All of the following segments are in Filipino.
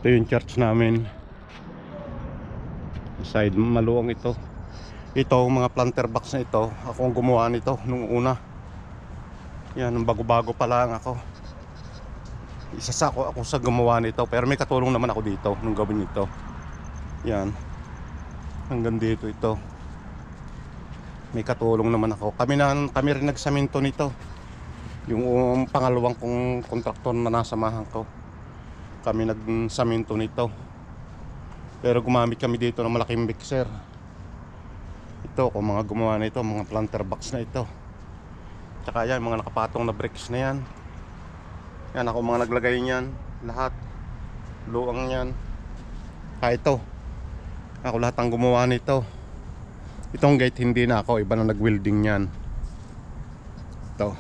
Ito yung church namin. Side maluwang ito. Ito mga planter box na ito, ako ang gumawa nito nung una. Yan, nung bago-bago pa lang ako. Isa sa ako sa gumawa nito, pero may katulong naman ako dito nung gawin nito. Yan. Hanggang dito ito. May katulong naman ako. Kami rin nagsaminto nito. Yung pangalawang kong kontraktor na nasamahan ko. Kami nagsaminto nito. Pero gumamit kami dito ng malaking mixer. Ito, kung mga gumawa na ito, mga planter box na ito. Tsaka yan, mga nakapatong na bricks na yan. Yan, ako mga naglagay niyan. Lahat. Luang yan. Ito. Ako lahat ang gumawa nito. Itong gate hindi na ako, iba na nag-welding yan. Ito.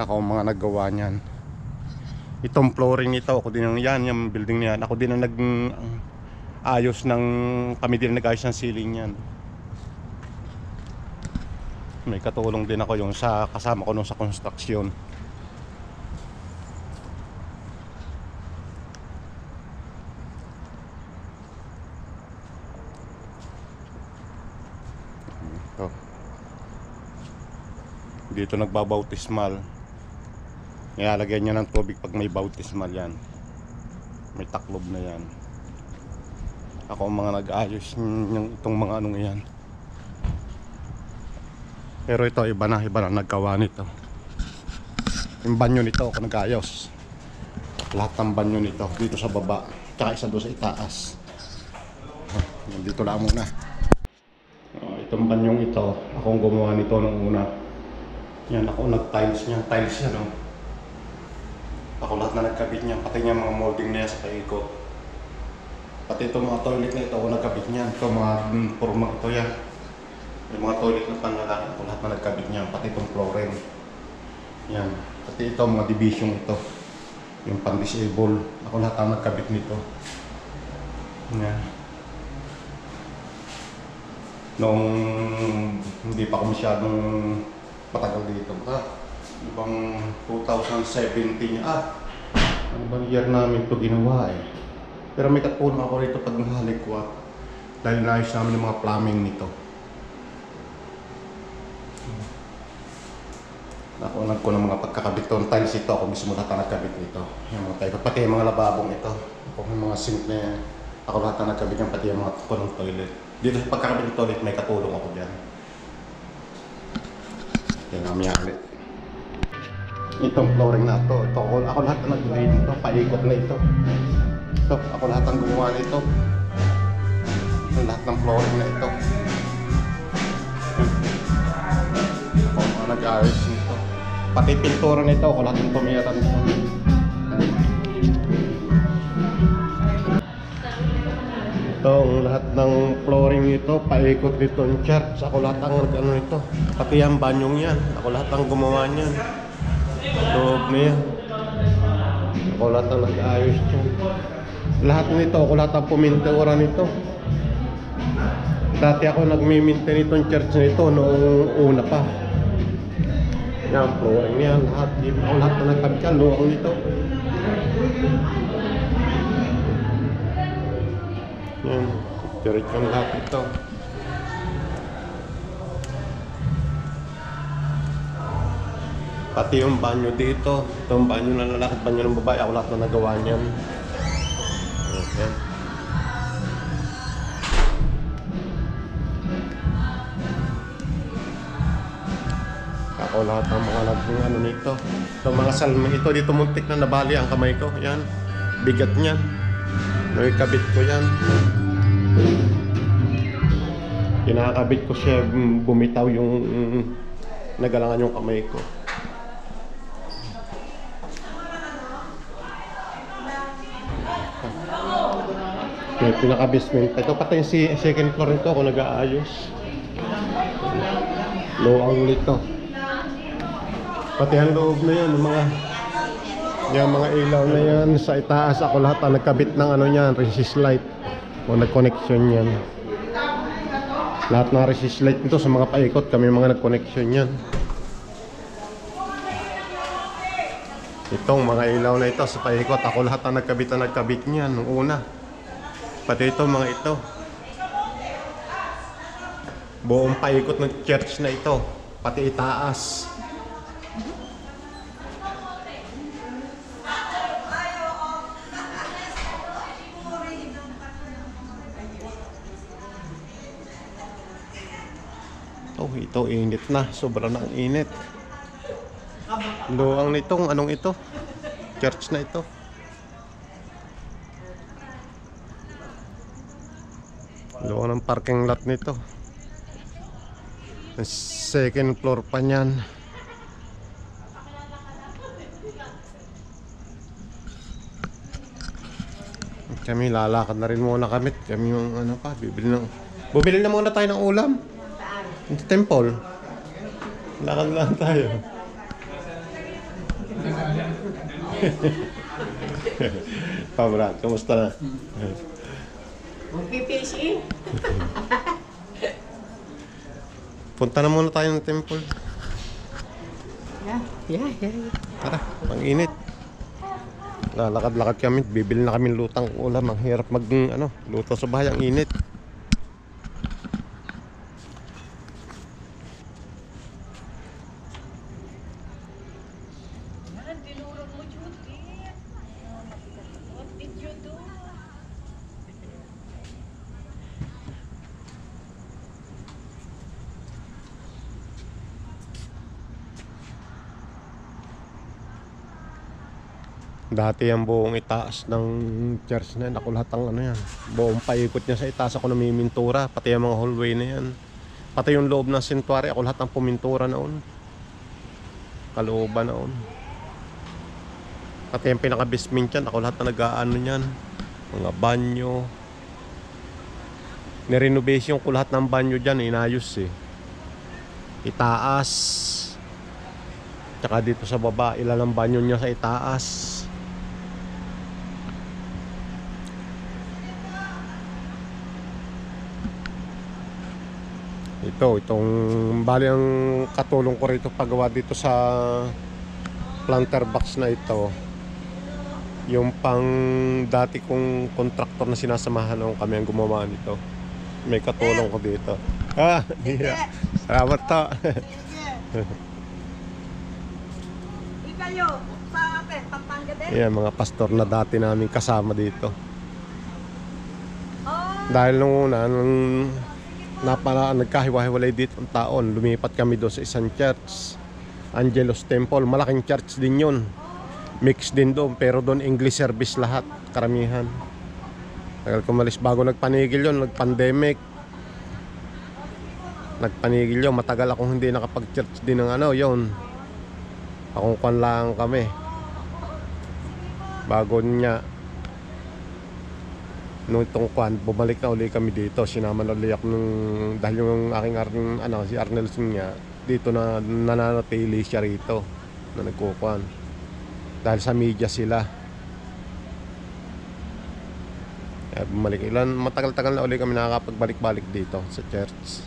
Ako ang mga naggawa niyan. Itong flooring nito, ako din ang yan, yung building niyan. Ako din ang ayos ng, kami din nag-ayos ng ceiling yan. May katulong din ako yung sa kasama ko nung sa construction. Ito. Dito nagbabautismal. Ilalagyan niya ng tubig pag may bautismal yan. May taklob na yan. Ako ang mga nag-ayos itong mga anong yan. Pero ito iba na naggawa nito. Yung banyo nito ako nag-ayos. Lahat ng banyo nito dito sa baba, tsaka isa doon sa itaas. Dito lang muna. Itong banyong ito, akong gumawa nito nung una. Yan, ako nag-tiles niya. Tiles yan, no? Ako lahat na nagkabit niya, pati niya mga molding na yan sa paikot. Pati itong mga toilet na ito, ako nagkabit niya. Ito mga purma ito yan. Yung mga toilet na panlalaki, ako lahat na nagkabit niya. Pati itong flooring. Yan. Pati ito, mga division ito. Yung pan-disable. Ako lahat ang nagkabit nito. Yan. Noong hindi pa ako masyadong patagal dito. Ibang 2017 ano bang year namin ito ginawa eh. Pero may katulong ako rito pag nahalik ko dahil naayos namin yung mga plumbing nito. Ako nagko ng mga pagkakabit ko ng tiles ito, ako mismo lahat ang nagkabit nito. Yung mga tiles, pati yung mga lababong ito. Ako yung mga sink na yan. Ako lahat ang nagkabit yan, pati yung mga kulong toilet. Dito sa pagkakabit ng toilet may katulong ako dyan. Yan namin ulit. Itong flooring na ito, ako lahat ang nag-lay dito, paikot na ito. Ito, ako lahat ang gumawa nito. Lahat ng flooring na ito. Ako mga nag-ayos nito. Pati pintura nito, ako lahat ang tumira nito. Ito, lahat ng flooring nito, paikot nito ang church. Ako lahat ang ano nito. Pati yung banyong yan, ako lahat ang gumawa niyan. Loob na yan. Ako lahat ang nag-ayos dyan. Lahat nito, ako lahat ang pumintura nito. Dati ako nagmi-maintain itong church nito noong una pa. Yan, flooring yan. Ako lahat na nagkabit yan, luwang nito. Yan, diretso ang lahat ito. Pati yung banyo dito, itong banyo ng lalaki, banyo ng babae, ako lahat na nagawa niyan. Okay. Ako lahat ng mga ano nito. Itong mga salmon ito, dito muntik na nabali ang kamay ko. Yan, bigat niyan. Nakikabit ko yan. Kinakabit ko siya, bumitaw yung nagalangan yung kamay ko. May pinaka-basement. Ito pati yung second floor nito ako nag-aayos. Luang nito. Pati ang loob na yan, yung mga ilaw na yan sa itaas, ako lahat ang nagkabit ng ano yan, resist light. O nag-connection yan. Lahat ng resist light nito sa mga paikot, kami mga nag-connection yan. Itong mga ilaw na ito sa paikot, ako lahat ang nagkabit niyan nung una. Pati ito mga ito. Buong paikot ng church na ito, pati itaas. Oh, ito init na, sobra na ang init. Luang nitong anong ito? Church na ito. Luang ng parking lot nito. Second floor pa niyan. Kami lalakad na rin muna kami. Kami yung ano pa, bumili na muna tayo ng ulam. Sa temple. Lakad lang tayo. Pabra, kamusta na? Magpipisi. Punta na muna tayo ng temple. Yeah. Tara, ang init. Lalakad-lakad kami, bibili na kami lutang ulam. Ang hirap luto sa bahay, ang init. Dati ang buong itaas ng church na yan, ako lahat ang ano yan, buong paikot niya sa itaas ako namimintura, pati yung mga hallway na yan, pati yung loob ng sanctuary, ako lahat ang pumintura noon, kalooban noon, pati yung pinaka-basement yan, ako lahat ang nag-aano yan, mga banyo, nirenovation ko lahat ng banyo dyan, inayos itaas, tsaka dito sa baba, ilan ang banyo niya sa itaas. Itong bali ang katulong ko rito paggawa dito sa planter box na ito, yung pang dati kong contractor na sinasamahan nung kami ang gumawa nito, may katulong ko dito. Yeah. Salamat to. Ikayo, sa atin, Pampanga din? Yan, mga pastor na dati namin kasama dito. Dahil nung una, nagkahiwa-hiwalay dito ang taon, lumipat kami doon sa isang church, Angelos Temple, malaking church din yun, mix din doon, pero doon English service lahat, karamihan. Tagal kumalis bago nagpanigil yun, nagpandemic, nagpanigil yun, matagal akong hindi nakapag-church din ng yun, akong kwan lang kami bago niya. Nung itong kwan, bumalik na uli kami dito. Sinama na uli ako dahil yung aking si Arnel niya, dito na nananatili siya rito na nagkukuan. Dahil sa media sila. Kaya bumalik. Matagal-tagal na uli kami nakakapagbalik-balik dito sa church.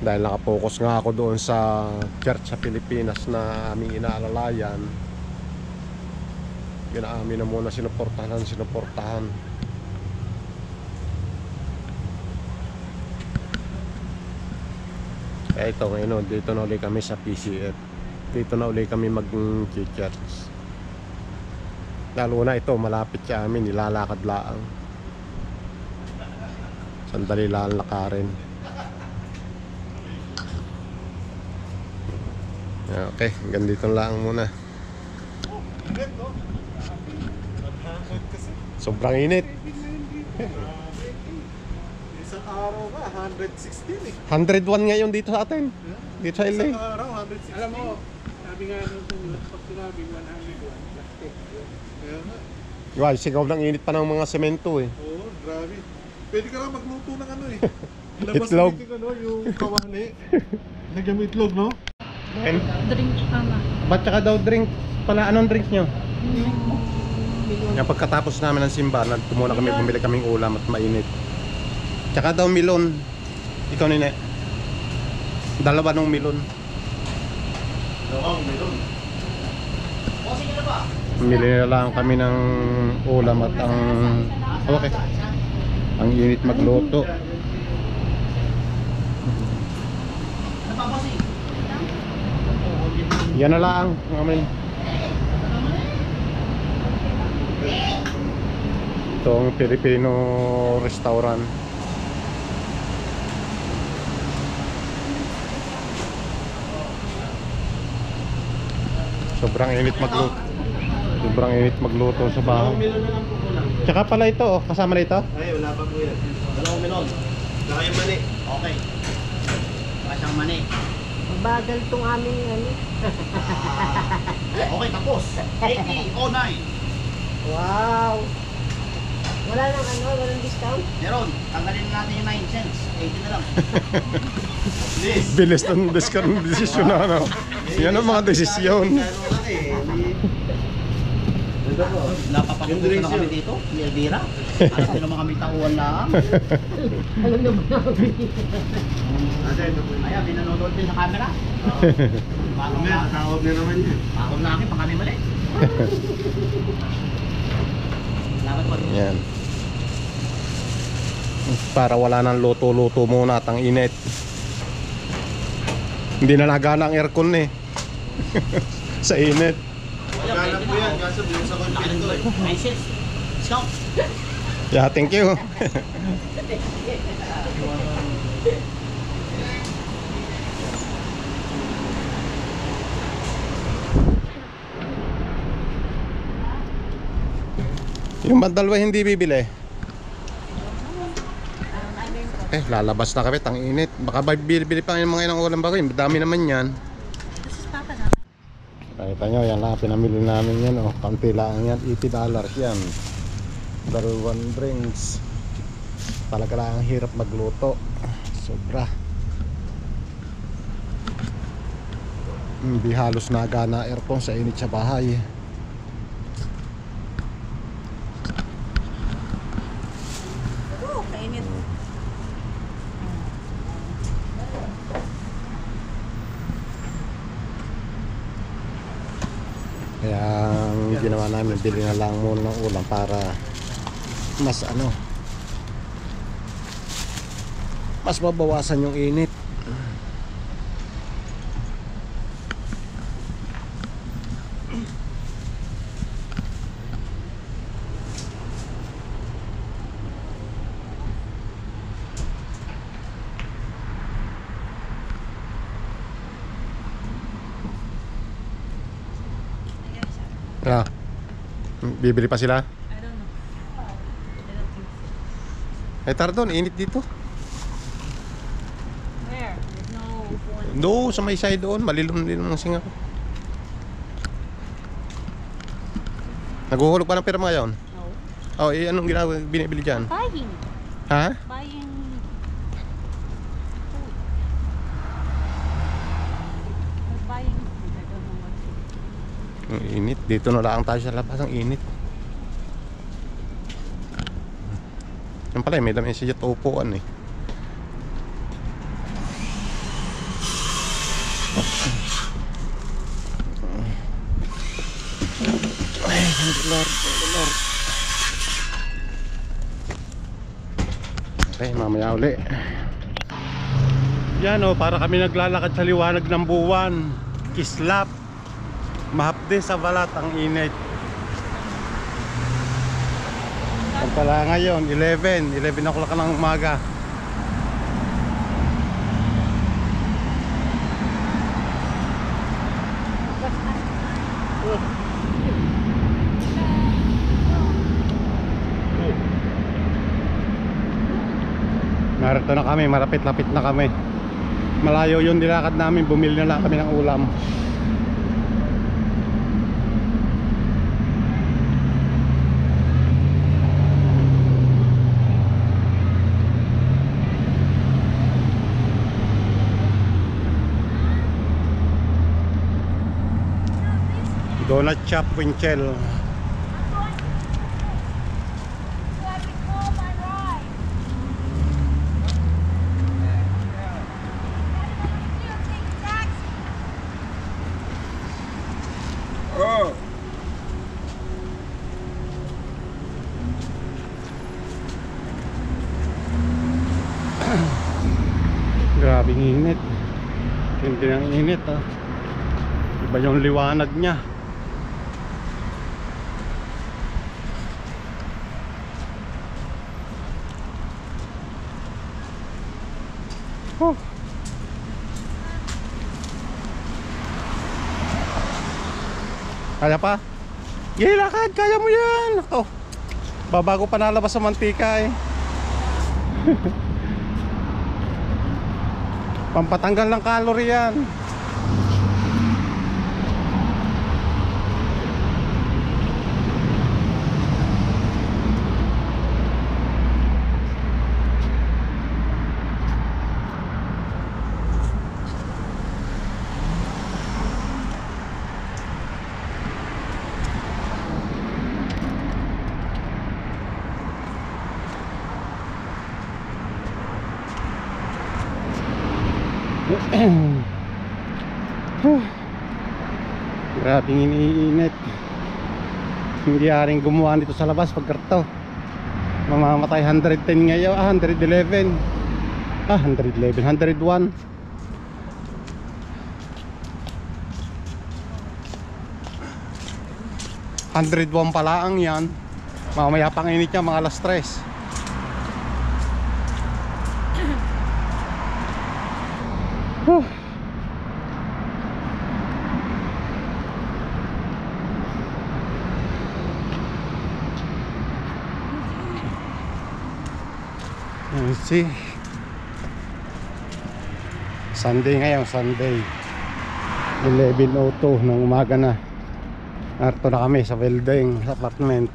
Dahil nakapokus nga ako doon sa church sa Pilipinas na aming inaalalayan. Yun amin na muna sinuportahan. Kaya ito ngayon, dito na ulit kami sa PCF. Dito na ulit kami mag-church. Lalo na ito, malapit sa amin, nilalakad laang. Sandali lang lakarin. Okay, hanggang dito lang muna. Sobrang init. Isang araw ba, 116 101 ngayon dito sa atin. Dito sa LA. Isang araw, 116. Alam mo, sabi nga nung pag sinabi 101, plastic. Kaya nga. Wow, sigaw ng init pa ng mga semento Oo, grabe. Pwede ka lang magluto ng Labas Itlog. yung kawali. Nagyang itlog, no? Drink mama. Ba't tsaka daw drink? Pala, anong drink nyo? Yung pagkatapos namin ng simbahan, tumuna kami, bumili kaming ulam at mainit. Tsaka daw milon. Ikaw nene. Dalawa nung milon. Bumili na lang kami ng ulam at ang init magluto. Yan na lang amin. Itong Filipino restaurant. Sobrang init magluto. Sobrang init magluto sa bahay. Tsaka pala ito, oh, kasama na ito. Ay, wala pa po yan. Dalawang melon. Saka yung mani. Okay. Saka siyang mani. Bagal tong aming ano. Okay, tapos. 80.09. Wow. Wala nang ano, walang discount. Meron. Tanggalin natin yung 9 cents. 80 na lang. Please. Bilis ng desisyon na ano. Yan ang mga desisyon. Napapakutusan na kami dito. Ni Elvira. Alam ko naman kami tauhan lang. Alam naman namin. Ayan, binanonood din sa camera. Bakong na. Tawag na naman yan. Bakong na akin, pa kami mali. Salamat po. Yan. Para wala nang luto-luto muna at ang init. Hindi na nagana ang aircon eh. Sa init. Wala po yan. Kaso bilang sa konfito eh. 9 cents. Discount. Yeah, thank you. Yung bandalwa hindi bibili. Lalabas na kami, tang init. Baka bibili pa ng mga inang ulam bago. Dami naman yan. Nakita nyo, yan lang pinamili namin yan. Oh, kaunti lang yan, $80 yan. Dalawang drinks. Talaga lang ang hirap magluto. Sobra. Hindi halos nagana aircon sa init sa bahay. Kainit. Kaya ang ginawa namin, bili na lang muna ng ulam para mas mas mabawasan yung init. Bibili pa sila? I don't know. I don't think so. Tara doon, init dito. Where? There's no one. Do, sa may side doon, malilom-lilom ng singa ko. Naguhulog pa ng pera mga yun? No. Oh, anong ginagawa binibili dyan? Buying. Ha? Buying. We're buying food. I don't know what to do. Ang init, dito na lang tayo sa labas, ang init. Yan pala, may dami siya upuan eh. Ay, thank you Lord, thank you Lord. Okay, mamaya uli. Yan o, para kami naglalakad sa liwanag ng buwan. Kislap. Mahapde sa balat ang init. Ang pala ngayon, 11 o'clock ng umaga. Narito na kami, malapit-lapit na kami. Malayo yung nilakad namin, bumili na lang kami ng ulam. Donut Shop Winchell. Grabing init. Hindi ng init ah. Iba yung liwanag niya. Oh. Kaya pa? Yay, lakad! Kaya mo yan! Ako, babago pa nalabas sa mantika eh. Pampatanggal ng calorie yan. Grabing iniinit. Hindi aring gumawa nito sa labas pagkarto. Mamamatay 110 ngayon, 111. 111, 101. $101 pala ang yan. Mamaya pang init niya mga alas 3. Let's see. Sunday ngayon, Sunday 11:02 ng umaga na. Narito na kami sa building, sa apartment.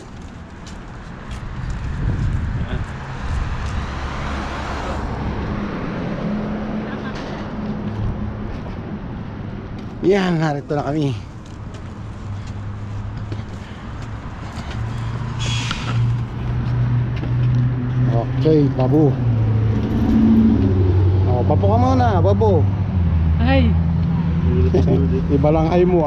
Yan, narito na kami. Okay, babu. Oh, babu ka muna, babu. Ay! Iba lang ay mo ah.